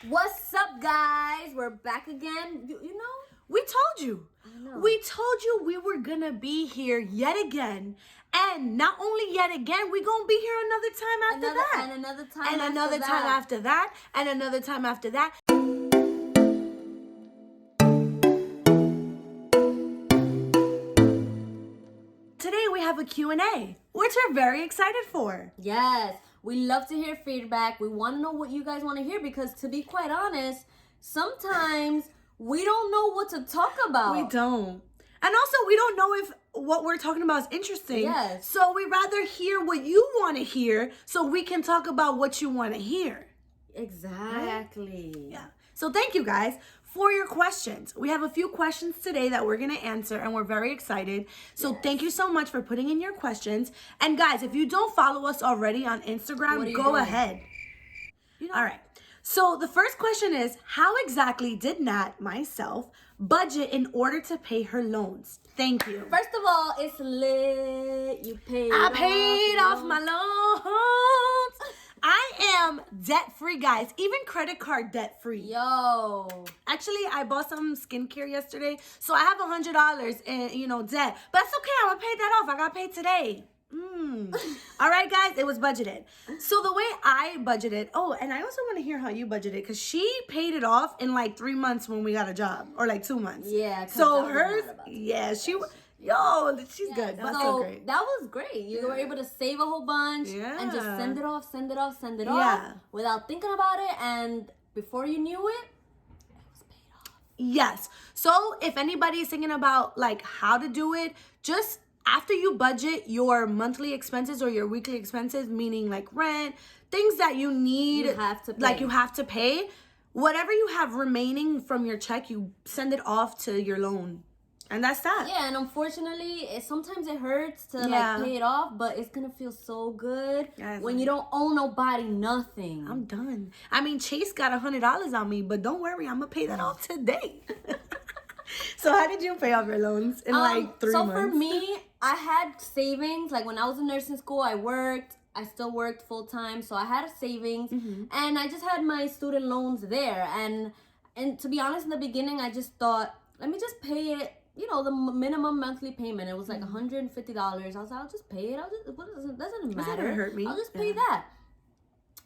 What's up, guys? We're back again. You know? We told you. I know. We told you we were going to be here yet again. And not only yet again, we're going to be here another time after that. And another time and after another that. time after that. And another time after that. Today we have a Q&A, which we're very excited for. Yes. We love to hear feedback. We want to know what you guys want to hear because, to be quite honest, sometimes we don't know what to talk about. We don't. And also, we don't know if what we're talking about is interesting. Yes. So we rather hear what you want to hear so we can talk about what you want to hear. Exactly. Right? Yeah. So thank you guys for your questions. We have a few questions today that we're going to answer and we're very excited. So Thank you so much for putting in your questions. And guys, if you don't follow us already on Instagram, go ahead. All right. So the first question is, how exactly did Nat, myself, budget in order to pay her loans? Thank you. First of all, it's lit. I paid off my loans. I am debt-free, guys. Even credit card debt-free. Yo. Actually, I bought some skincare yesterday, so I have $100 in, debt. But it's okay. I'm gonna pay that off. I got paid today. All right, guys, it was budgeted. So the way I budgeted, and I also want to hear how you budgeted, because she paid it off in like 3 months when we got a job, or like 2 months. Yeah. So hers, she's good. That's so great. That was great. You were able to save a whole bunch and just send it off without thinking about it. And before you knew it, was paid off. Yes. So if anybody is thinking about like how to do it, just after you budget your monthly expenses or your weekly expenses, meaning like rent, things that you need, you have to pay. Whatever you have remaining from your check, you send it off to your loan. And that's that. Yeah, and unfortunately, sometimes it hurts to like pay it off, but it's gonna feel so good when you don't owe nobody nothing. I'm done. I mean, Chase got $100 on me, but don't worry, I'm gonna pay that off today. So how did you pay off your loans in like 3 months? So for me, I had savings. Like when I was in nursing school, I worked. I still worked full time, so I had a savings, and I just had my student loans there. And to be honest, in the beginning, I just thought, let me just pay it. The minimum monthly payment. It was like $150. I was like, I'll just pay it. Doesn't matter. It's not gonna hurt me. I'll just pay that.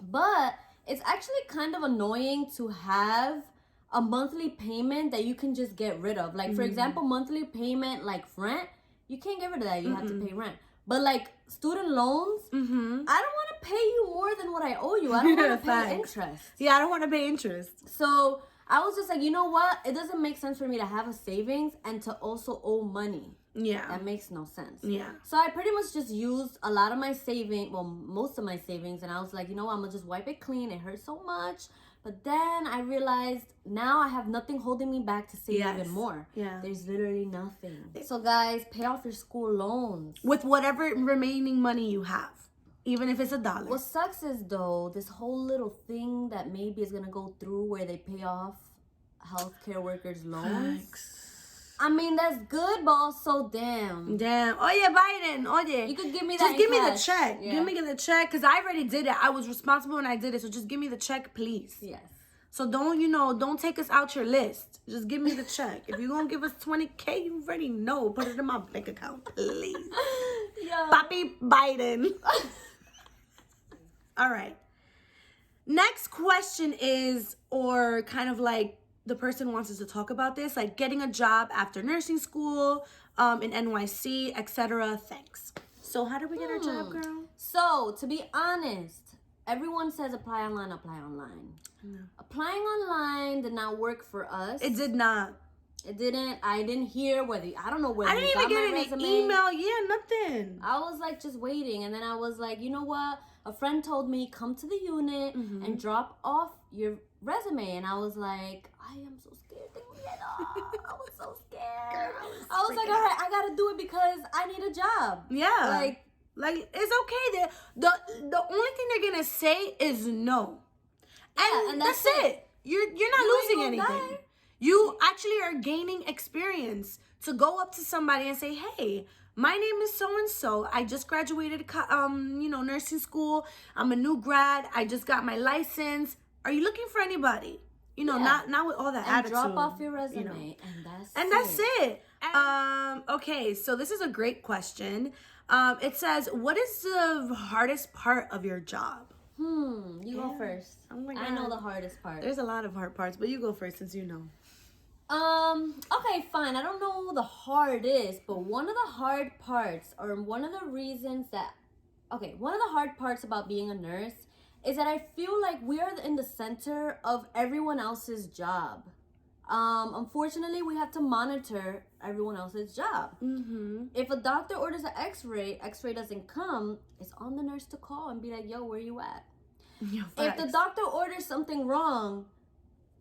But it's actually kind of annoying to have a monthly payment that you can just get rid of. Like, for example, monthly payment like rent, you can't get rid of that. You have to pay rent. But like student loans, I don't want to pay you more than what I owe you. I don't want to pay interest. Yeah, I don't want to pay interest. So I was just like, you know what? It doesn't make sense for me to have a savings and to also owe money. Yeah. That makes no sense. Yeah. So I pretty much just used a lot of my most of my savings, and I was like, you know what? I'm going to just wipe it clean. It hurts so much. But then I realized now I have nothing holding me back to save even more. Yeah. There's literally nothing. So guys, pay off your school loans. With whatever remaining money you have. Even if it's $1. What sucks is, though, this whole little thing that maybe is going to go through where they pay off healthcare workers' loans. Thanks. I mean, that's good, but also damn. Oye, Biden. Oye. You could give me that Just give me the cash. check. Yeah. Give me the check, because I already did it. I was responsible when I did it, so just give me the check, please. Yes. So don't take us out your list. Just give me the check. If you're going to give us $20K, you already know. Put it in my bank account, please. Yo. Papi Biden. All right. Next question is, or kind of like the person wants us to talk about this, like getting a job after nursing school, in NYC, etc. Thanks. So how did we get our job, girl? So, to be honest, everyone says apply online. No. Applying online did not work for us. It did not. It didn't. I didn't hear I don't know whether I didn't even get any email. Yeah, nothing. I was like just waiting, and then I was like, you know what? A friend told me come to the unit and drop off your resume, and I was like, I am so scared. I was so scared. Girl, I was like, all right, I gotta do it because I need a job. Yeah. Like it's okay. The only thing they're gonna say is no. And that's it. You're not losing anything. Die. You actually are gaining experience to go up to somebody and say, hey, my name is so-and-so. I just graduated, nursing school. I'm a new grad. I just got my license. are you looking for anybody? You know, not with all that and attitude. Drop off your resume, you know. and that's it. Okay, so this is a great question. It says, what is the hardest part of your job? You go first. Oh my God. I know the hardest part. There's a lot of hard parts, but you go first since you know. Okay, fine. I don't know the hardest, but one of the hard parts, or one of the reasons that, one of the hard parts about being a nurse is that I feel like we are in the center of everyone else's job. Unfortunately, we have to monitor everyone else's job. If a doctor orders an x-ray doesn't come, it's on the nurse to call and be like, yo, where you at? If the doctor orders something wrong,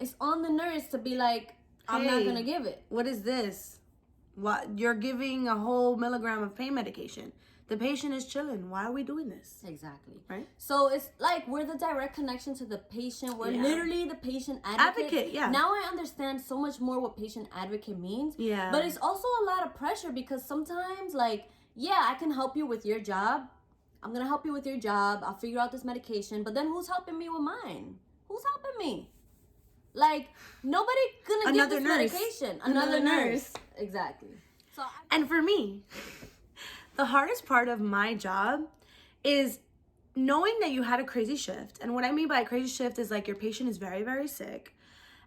it's on the nurse to be like, I'm not going to give it. What is this? What? You're giving a whole milligram of pain medication. The patient is chilling. Why are we doing this? Exactly. Right? So it's like we're the direct connection to the patient. We're literally the patient advocate. Yeah. Now I understand so much more what patient advocate means. Yeah. But it's also a lot of pressure because sometimes, like, I can help you with your job. I'm going to help you with your job. I'll figure out this medication. But then who's helping me with mine? Who's helping me? Like, nobody gonna give this medication. Another nurse. Exactly. So and for me, the hardest part of my job is knowing that you had a crazy shift. And what I mean by a crazy shift is like your patient is very, very sick.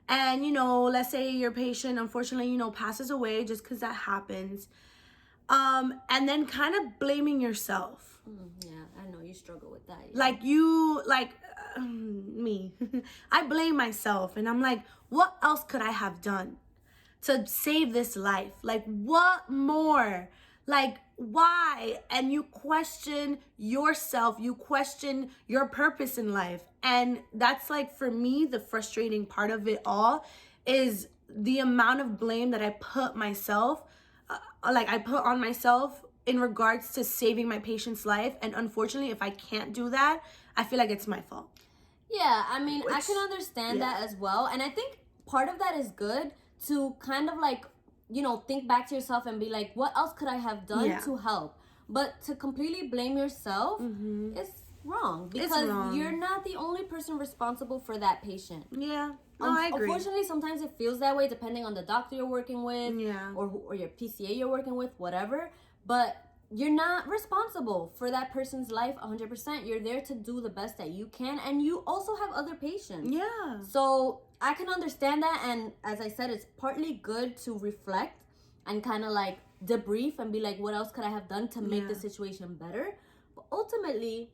And, you know, let's say your patient, unfortunately, you know, passes away just because that happens. And then kind of blaming yourself. Yeah, I know you struggle with that. Yeah. Me. I blame myself and I'm like, what else could I have done to save this life? Like, what more? Like, why? And you question yourself, you question your purpose in life. And that's like, for me, the frustrating part of it all is the amount of blame that I put myself, I put on myself in regards to saving my patient's life. And unfortunately, if I can't do that, I feel like it's my fault. Yeah, I mean, I can understand that as well. And I think part of that is good to kind of like, you know, think back to yourself and be like, what else could I have done to help? But to completely blame yourself is wrong because you're not the only person responsible for that patient. Yeah. No, I agree. Unfortunately, sometimes it feels that way depending on the doctor you're working with or your PCA you're working with, whatever. But you're not responsible for that person's life 100%. You're there to do the best that you can. And you also have other patients. Yeah. So I can understand that. And as I said, it's partly good to reflect and kind of like debrief and be like, what else could I have done to make the situation better? But ultimately,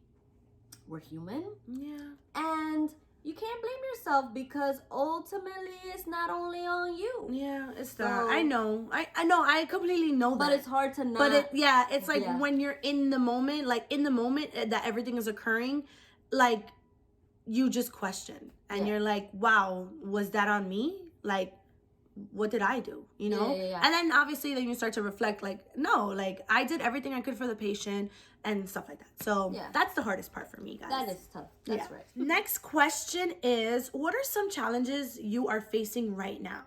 we're human. Yeah. And you can't blame yourself because ultimately it's not only on you. Yeah, it's that. I know. I know. I completely know that. But it's hard to not. But it's like when you're in the moment, like in the moment that everything is occurring, like you just question and you're like, wow, was that on me? Like, what did I do? You know? And then obviously then you start to reflect like, no, like I did everything I could for the patient and stuff like that. So that's the hardest part for me, guys. That is tough. That's right. Next question is, what are some challenges you are facing right now?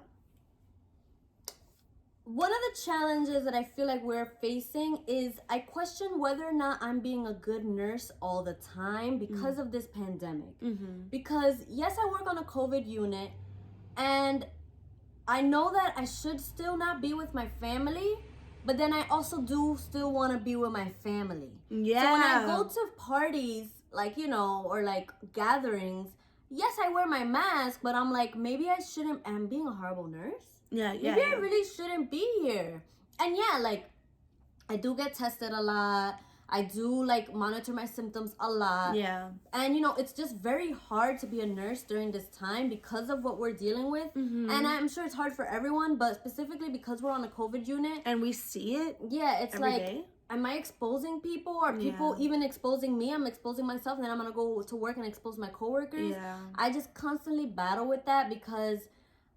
One of the challenges that I feel like we're facing is I question whether or not I'm being a good nurse all the time because of this pandemic. Because yes, I work on a COVID unit and I know that I should still not be with my family, but then I also do still want to be with my family. Yeah. So when I go to parties, like, you know, or like gatherings, yes, I wear my mask, but I'm like, maybe I shouldn't, I'm being a horrible nurse. Maybe I really shouldn't be here. And yeah, like, I do get tested a lot. I do like monitor my symptoms a lot. Yeah. And you know, it's just very hard to be a nurse during this time because of what we're dealing with. And I'm sure it's hard for everyone, but specifically because we're on a COVID unit. And we see it. Yeah, it's every day. Am I exposing people? Or people even exposing me? I'm exposing myself and then I'm going to go to work and expose my coworkers. Yeah. I just constantly battle with that because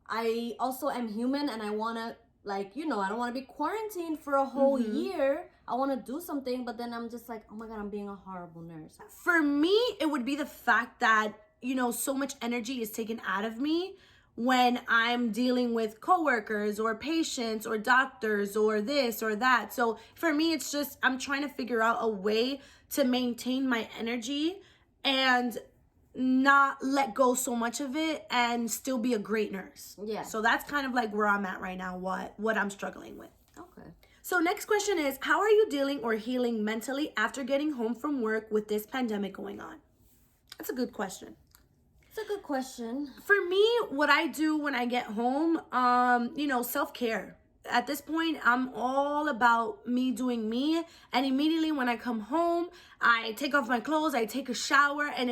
I also am human and I want to, like, you know, I don't want to be quarantined for a whole year. I want to do something, but then I'm just like, oh my God, I'm being a horrible nurse. For me, it would be the fact that, you know, so much energy is taken out of me when I'm dealing with coworkers or patients or doctors or this or that. So for me, it's just, I'm trying to figure out a way to maintain my energy and not let go so much of it and still be a great nurse. Yeah. So that's kind of like where I'm at right now, what I'm struggling with. Okay. So next question is, how are you dealing or healing mentally after getting home from work with this pandemic going on? That's a good question. It's a good question. For me, what I do when I get home, self-care. At this point, I'm all about me doing me. And immediately when I come home, I take off my clothes, I take a shower, and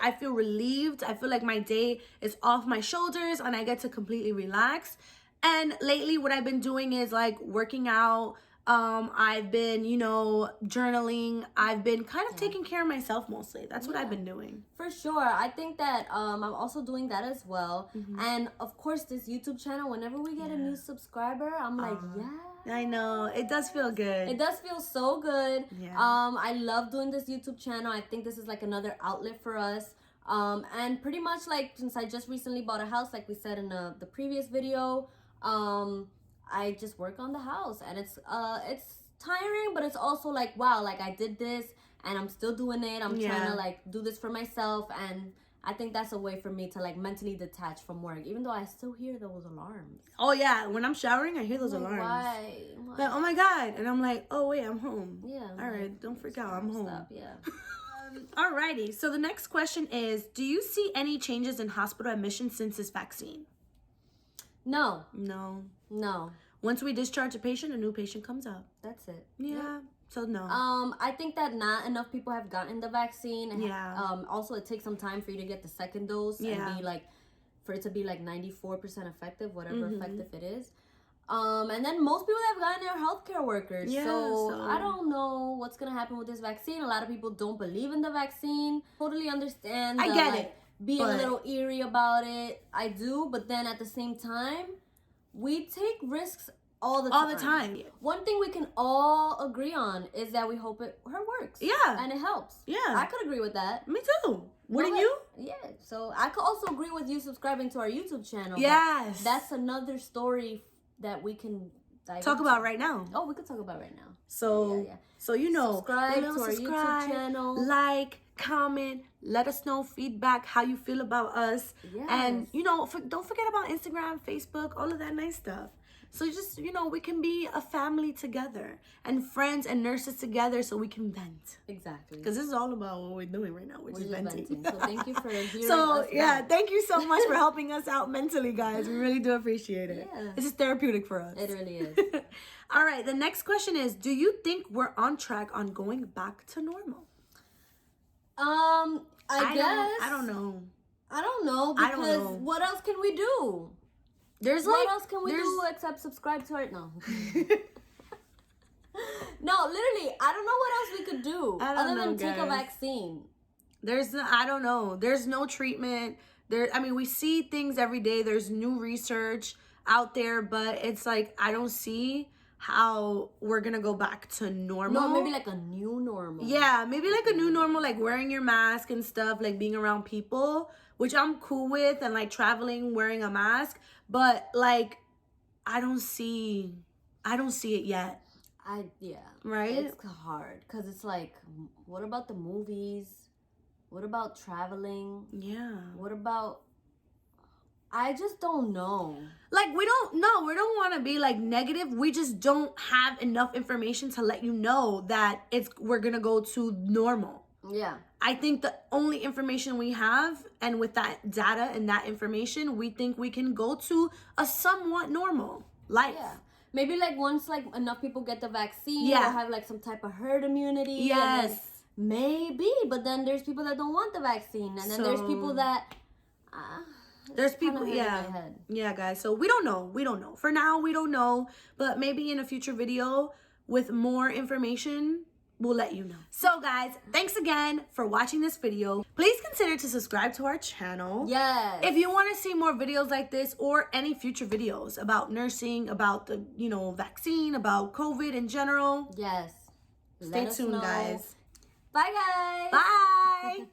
I feel relieved. I feel like my day is off my shoulders and I get to completely relax. And lately what I've been doing is like working out. I've been, journaling. I've been kind of taking care of myself mostly. That's what I've been doing. For sure. I think that I'm also doing that as well. And of course, this YouTube channel, whenever we get a new subscriber, I'm like, yeah. I know. It does feel good. It does feel so good. Yeah. I love doing this YouTube channel. I think this is like another outlet for us. And pretty much like since I just recently bought a house, like we said in the previous video, I just work on the house, and it's tiring, but it's also like, wow, like I did this and I'm still doing it. I'm trying to like do this for myself, and I think that's a way for me to like mentally detach from work, even though I still hear those alarms. Oh yeah, when I'm showering, I hear those Like, alarms. why? Like, oh my God, and I'm like, oh wait, I'm home. Yeah. All right, don't freak out, I'm home. Stop, yeah. Alrighty, so the next question is, do you see any changes in hospital admissions since this vaccine? No. No. Once we discharge a patient, a new patient comes up. That's it. Yeah. So no. I think that not enough people have gotten the vaccine. And also, it takes some time for you to get the second dose and be like, for it to be like 94% effective, whatever effective it is. And then most people that have gotten are healthcare workers. Yeah, so I don't know what's gonna happen with this vaccine. A lot of people don't believe in the vaccine. Totally understand. I get it. Being a little eerie about it. I do, but then at the same time, we take risks all the time. One thing we can all agree on is that we hope it works. Yeah. And it helps. Yeah. I could agree with that. Me too. Wouldn't you? Yeah. So I could also agree with you subscribing to our YouTube channel. Yes. That's another story that we can talk about right now. Oh, we could talk about right now. So, subscribe to our YouTube channel. Like, comment, let us know feedback, how you feel about us. Yes. And, don't forget about Instagram, Facebook, all of that nice stuff. So just, we can be a family together and friends and nurses together so we can vent. Exactly. Because this is all about what we're doing right now, which is venting. So thank you for hearing us. Thank you so much for helping us out mentally, guys. We really do appreciate it. Yeah. This is therapeutic for us. It really is. All right, the next question is, do you think we're on track on going back to normal? I guess. I don't know. I don't know, because what else can we do? What else can we do except subscribe to our... No. No, literally, I don't know what else we could do other than take a vaccine. I don't know. There's no treatment. We see things every day. There's new research out there, but it's like, I don't see how we're gonna go back to normal. No, maybe like a new normal. Yeah, maybe like a new normal, like wearing your mask and stuff, like being around people, which I'm cool with, and like traveling wearing a mask, but like I don't see it yet. Right? It's hard because it's like, what about the movies? What about traveling? Yeah. What about... I just don't know. Like, we don't want to be like negative. We just don't have enough information to let you know that we're gonna go to normal. Yeah. I think the only information we have, and with that data and that information, we think we can go to a somewhat normal life. Yeah. Maybe like once like enough people get the vaccine, or have like some type of herd immunity. Yes. Maybe, but then there's people that don't want the vaccine, and then there's people that. There's people, yeah, guys. So we don't know. For now, we don't know. But maybe in a future video with more information, we'll let you know. So, guys, thanks again for watching this video. Please consider to subscribe to our channel. Yes. If you want to see more videos like this or any future videos about nursing, about the, vaccine, about COVID in general. Yes. Stay tuned, guys. Bye, guys. Bye.